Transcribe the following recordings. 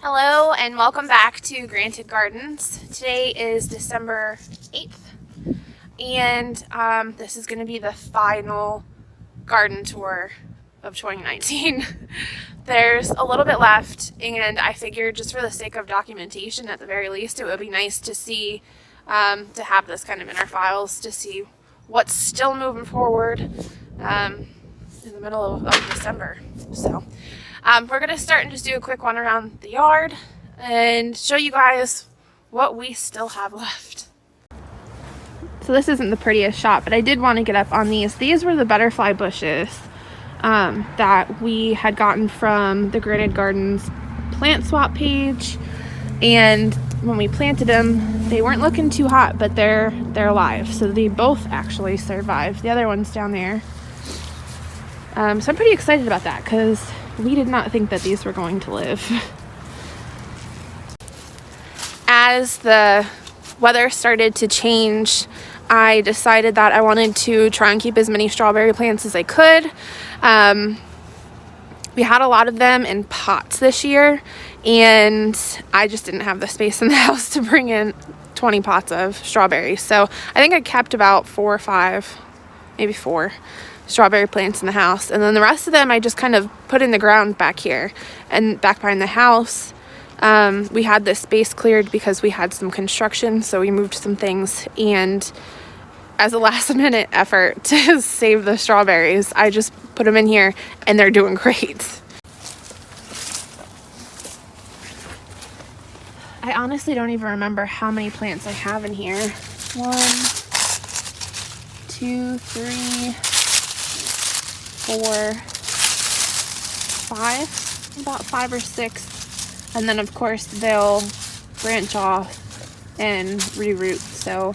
Hello and welcome back to Granted Gardens. Today is December 8th and this is going to be the final garden tour of 2019. There's a little bit left and I figured just for the sake of documentation at the very least it would be nice to see, to have this kind of in our files to see what's still moving forward in the middle of December. So we're going to start and just do a quick one around the yard and show you guys what we still have left. So this isn't the prettiest shot, but I did want to get up on these. These were the butterfly bushes that we had gotten from the Granted Gardens plant swap page, and when we planted them they weren't looking too hot, but they're alive, so they both actually survived. The other one's down there. So I'm pretty excited about that because we did not think that these were going to live. As the weather started to change, I decided that I wanted to try and keep as many strawberry plants as I could. We had a lot of them in pots this year, and I just didn't have the space in the house to bring in 20 pots of strawberries. So I think I kept about 4 or 5, maybe 4 strawberry plants in the house, and then the rest of them I just kind of put in the ground back here and back behind the house. We had this space cleared because we had some construction, so we moved some things, and as a last minute effort to save the strawberries I just put them in here and they're doing great. I honestly don't even remember how many plants I have in here. 1, 2, 3, 4, 5, about 5 or 6, and then of course they'll branch off and reroot, so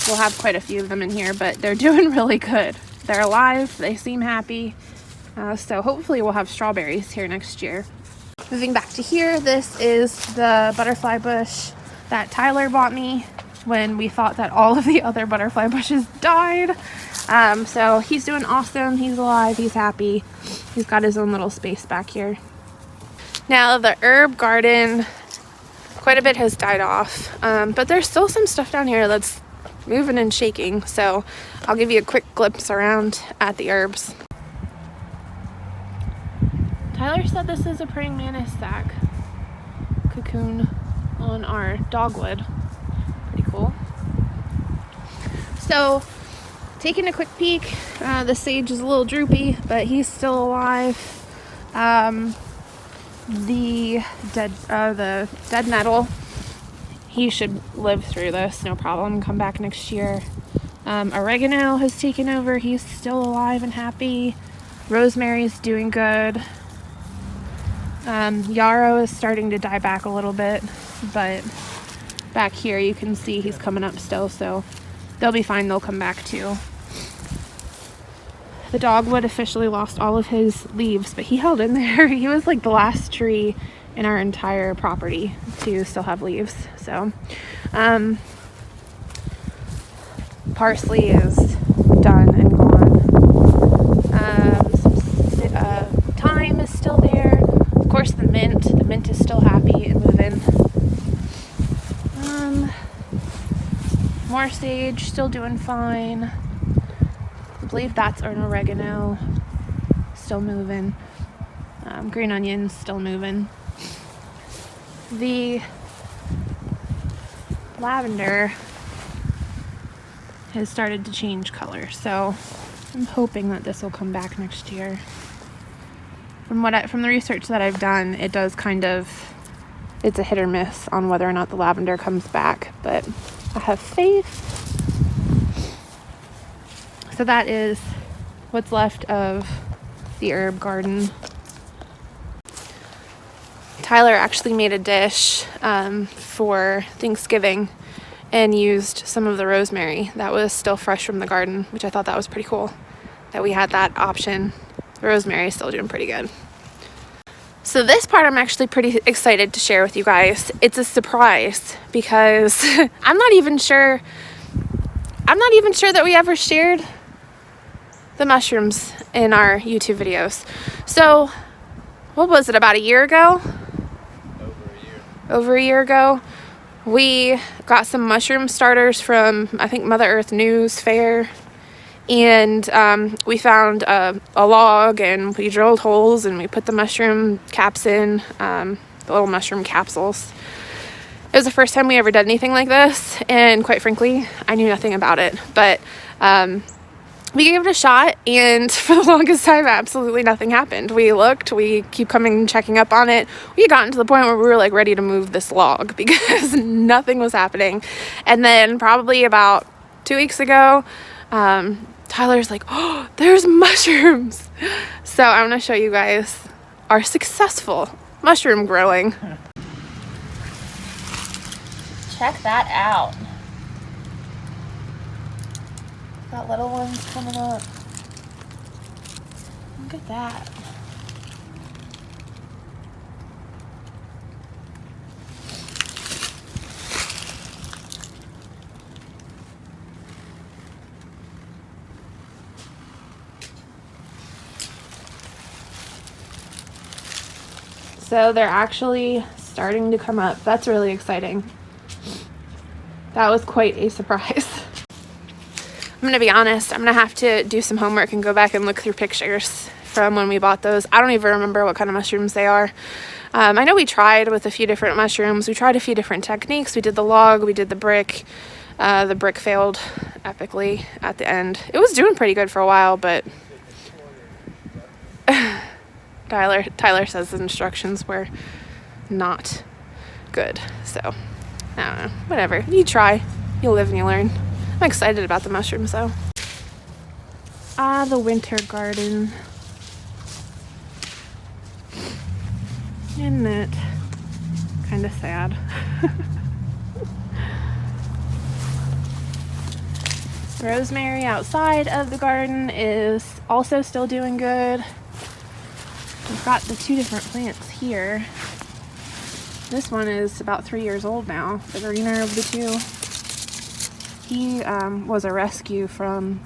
we'll have quite a few of them in here, but they're doing really good. They're alive, they seem happy, so hopefully we'll have strawberries here next year. Moving back to here, this is the butterfly bush that Tyler bought me when we thought that all of the other butterfly bushes died. So he's doing awesome, he's alive, he's happy. He's got his own little space back here. Now the herb garden, quite a bit has died off, but there's still some stuff down here that's moving and shaking, so I'll give you a quick glimpse around at the herbs. Tyler said this is a praying mantis sac cocoon on our dogwood. Pretty cool. So taking a quick peek, the sage is a little droopy, but he's still alive. The dead nettle, he should live through this, no problem, come back next year. Oregano has taken over, he's still alive and happy. Rosemary's doing good. Yarrow is starting to die back a little bit, but back here you can see he's coming up still, so they'll be fine, they'll come back too. The dogwood officially lost all of his leaves, but he held in there. He was like the last tree in our entire property to still have leaves. So parsley is done and gone. Thyme is still there. Of course the mint is still happy and moving. More sage, still doing fine. I believe that's an oregano, still moving. Green onions still moving. The lavender has started to change color, so I'm hoping that this will come back next year. From the research that I've done, it does it's a hit or miss on whether or not the lavender comes back, but I have faith. So that is what's left of the herb garden. Tyler actually made a dish for Thanksgiving and used some of the rosemary that was still fresh from the garden, which I thought that was pretty cool that we had that option. The rosemary is still doing pretty good. So this part I'm actually pretty excited to share with you guys. It's a surprise because I'm not even sure that we ever shared the mushrooms in our YouTube videos. So what was it, about a year ago? Over a over a year ago. We got some mushroom starters from, I think, Mother Earth News Fair, and we found a log, and we drilled holes and we put the mushroom caps in, the little mushroom capsules. It was the first time we ever did anything like this, and quite frankly, I knew nothing about it, but we gave it a shot, and for the longest time, absolutely nothing happened. We looked, we keep coming and checking up on it. We had gotten to the point where we were like ready to move this log because nothing was happening. And then probably about 2 weeks ago, Tyler's like, oh, there's mushrooms. So I want to show you guys our successful mushroom growing. Check that out. Got little ones coming up. Look at that. So they're actually starting to come up. That's really exciting. That was quite a surprise. I'm gonna be honest, I'm gonna have to do some homework and go back and look through pictures from when we bought those. I don't even remember what kind of mushrooms they are. I know we tried with a few different mushrooms. We tried a few different techniques. We did the log, we did the brick. The brick failed epically at the end. It was doing pretty good for a while, but Tyler says the instructions were not good. So, I don't know, whatever. You try, you'll live and you learn. I'm excited about the mushrooms though. The winter garden. Isn't it kind of sad? Rosemary outside of the garden is also still doing good. We've got the two different plants here. This one is about 3 years old now, the greener of the two. He was a rescue from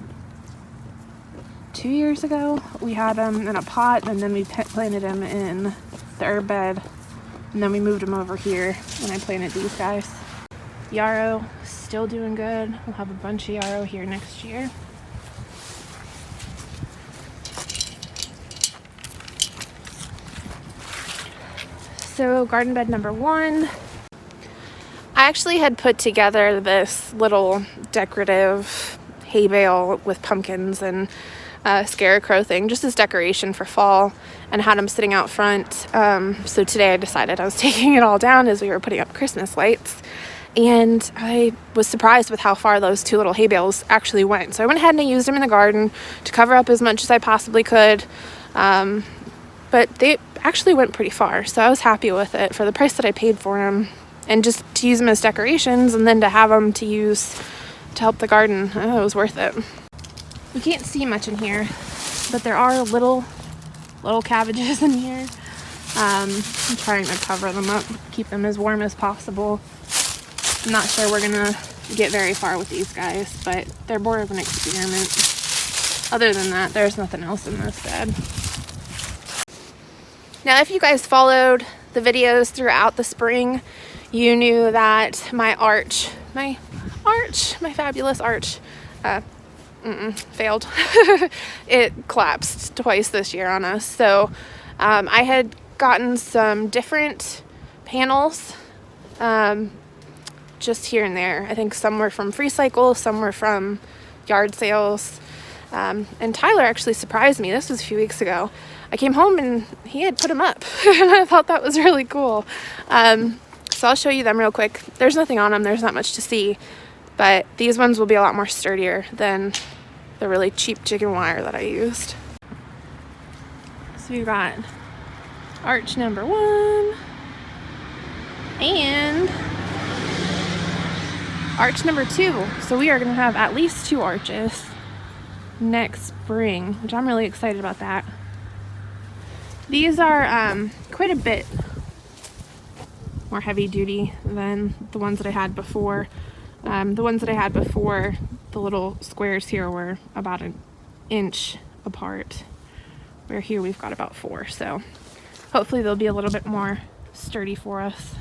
2 years ago. We had him in a pot, and then we planted him in the herb bed, and then we moved him over here when I planted these guys. Yarrow, still doing good. We'll have a bunch of yarrow here next year. So garden bed number 1. I actually had put together this little decorative hay bale with pumpkins and scarecrow thing just as decoration for fall, and had them sitting out front. So today I decided I was taking it all down as we were putting up Christmas lights, and I was surprised with how far those two little hay bales actually went. So I went ahead and used them in the garden to cover up as much as I possibly could, but they actually went pretty far, so I was happy with it for the price that I paid for them. And just to use them as decorations, and then to have them to use to help the garden, it was worth it. We can't see much in here, but there are little cabbages in here. I'm trying to cover them up, keep them as warm as possible. I'm not sure we're gonna get very far with these guys, but they're more of an experiment. Other than that, there's nothing else in this bed. Now, if you guys followed the videos throughout the spring, you knew that my fabulous arch, failed. It collapsed twice this year on us. So I had gotten some different panels, just here and there. I think some were from Free Cycle, some were from yard sales. And Tyler actually surprised me. This was a few weeks ago. I came home and he had put them up, and I thought that was really cool. So I'll show you them real quick. There's nothing on them. There's not much to see, but these ones will be a lot more sturdier than the really cheap chicken wire that I used. So we've got arch number 1 and arch number 2. So we are going to have at least 2 arches next spring, which I'm really excited about that. These are quite a bit more heavy duty than the ones that I had before. The ones that I had before, the little squares here were about 1 inch apart, where here we've got about 4. So hopefully they'll be a little bit more sturdy for us.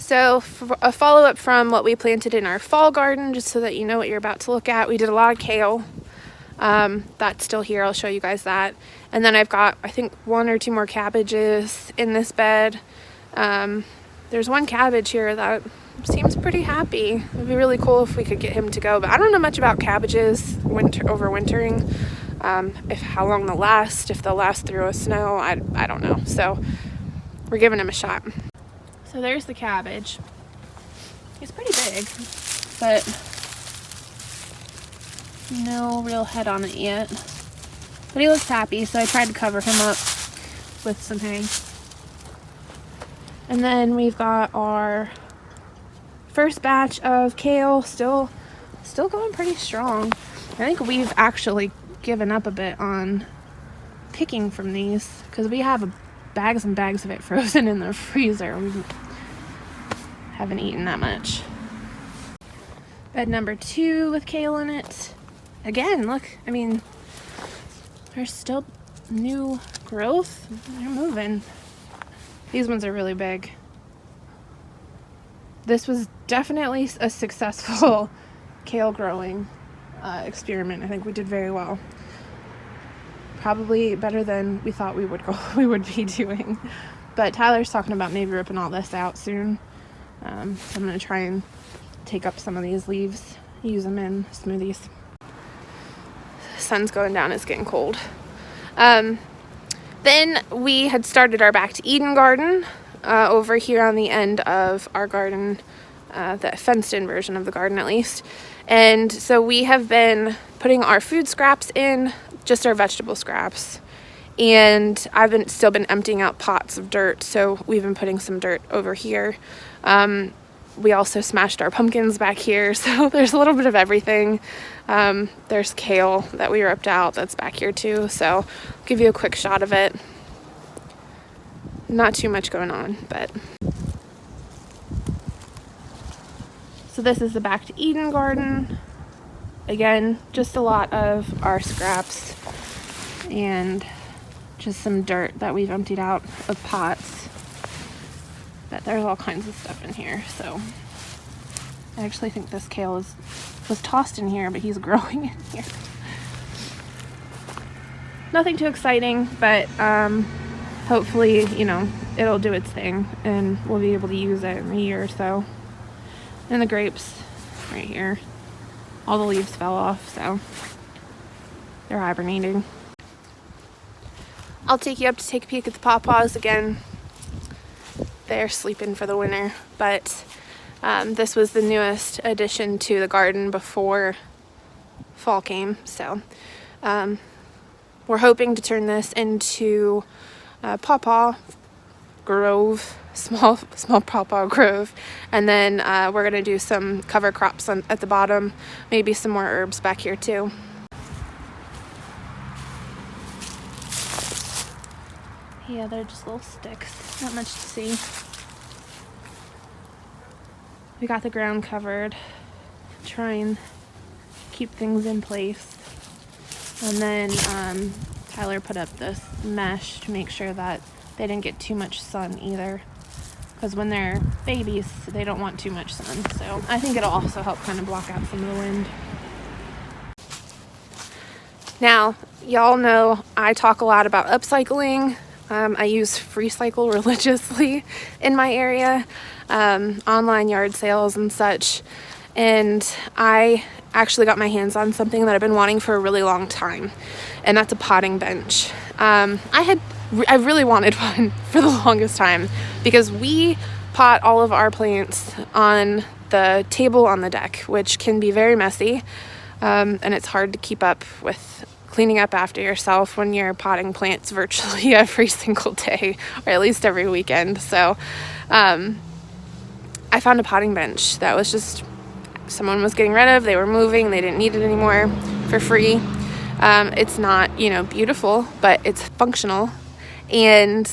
So for a follow-up from what we planted in our fall garden, just so that you know what you're about to look at, we did a lot of kale. That's still here. I'll show you guys that. And then I've got, I think, 1 or 2 more cabbages in this bed. There's one cabbage here that seems pretty happy. It'd be really cool if we could get him to go, but I don't know much about cabbages overwintering. If how long they'll last, if they'll last through a snow, I don't know. So we're giving him a shot. So there's the cabbage. He's pretty big, but no real head on it yet. But he looks happy, so I tried to cover him up with some hay. And then we've got our first batch of kale, still going pretty strong. I think we've actually given up a bit on picking from these because we have bags and bags of it frozen in the freezer. We haven't eaten that much. Bed number 2 with kale in it. Again, look, I mean, there's still new growth. They're moving. These ones are really big. This was definitely a successful kale growing experiment. I think we did very well. Probably better than we thought we would be doing. But Tyler's talking about maybe ripping all this out soon. So I'm going to try and take up some of these leaves, use them in smoothies. The sun's going down, it's getting cold. Then we had started our Back to Eden garden over here on the end of our garden, the fenced-in version of the garden at least. And so we have been putting our food scraps in, just our vegetable scraps. And I've still been emptying out pots of dirt, so we've been putting some dirt over here. We also smashed our pumpkins back here, so there's a little bit of everything. There's kale that we ripped out that's back here too, so I'll give you a quick shot of it. Not too much going on, but... So this is the Back to Eden garden. Again, just a lot of our scraps and just some dirt that we've emptied out of pots. But there's all kinds of stuff in here, so I actually think this kale was tossed in here, but he's growing in here. Nothing too exciting, but hopefully, you know, it'll do its thing and we'll be able to use it in a year or so. And the grapes right here, all the leaves fell off, so they're hibernating. I'll take you up to take a peek at the pawpaws again. They're sleeping for the winter, but this was the newest addition to the garden before fall came, so we're hoping to turn this into a pawpaw grove, small pawpaw grove, and then we're gonna do some cover crops at the bottom, maybe some more herbs back here too. Yeah, they're just little sticks, not much to see. We got the ground covered, try and keep things in place. And then Tyler put up this mesh to make sure that they didn't get too much sun either. Because when they're babies, they don't want too much sun. So I think it'll also help kind of block out some of the wind. Now, y'all know I talk a lot about upcycling. I use FreeCycle religiously in my area, online yard sales and such. And I actually got my hands on something that I've been wanting for a really long time, and that's a potting bench. I really wanted one for the longest time because we pot all of our plants on the table on the deck, which can be very messy, and it's hard to keep up with cleaning up after yourself when you're potting plants virtually every single day, or at least every weekend. So I found a potting bench that was just someone was getting rid of, they were moving, they didn't need it anymore, for free. It's not, you know, beautiful, but it's functional, and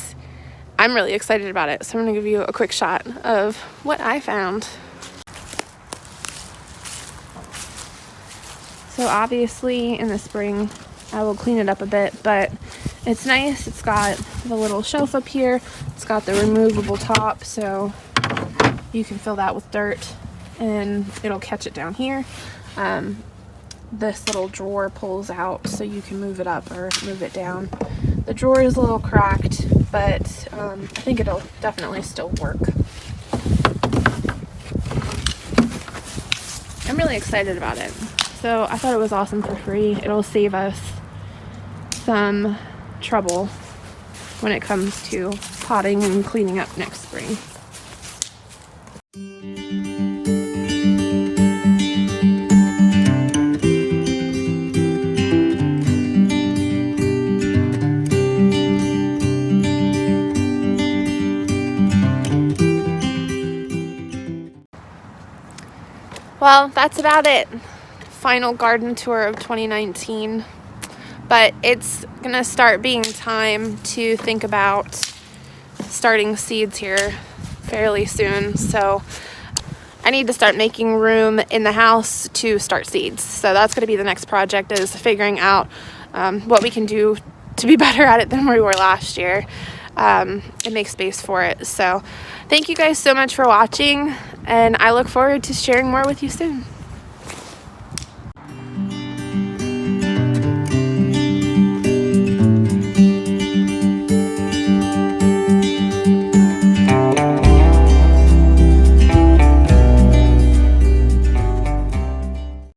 I'm really excited about it. So I'm gonna give you a quick shot of what I found. So obviously in the spring I will clean it up a bit, but it's nice. It's got the little shelf up here, it's got the removable top, so you can fill that with dirt and it'll catch it down here. This little drawer pulls out so you can move it up or move it down. The drawer is a little cracked, but I think it'll definitely still work. I'm really excited about it. So I thought it was awesome for free. It'll save us some trouble when it comes to potting and cleaning up next spring. Well, that's about it. Final garden tour of 2019. But it's gonna start being time to think about starting seeds here fairly soon. So I need to start making room in the house to start seeds. So that's gonna be the next project, is figuring out what we can do to be better at it than we were last year. And make space for it. So thank you guys so much for watching, and I look forward to sharing more with you soon.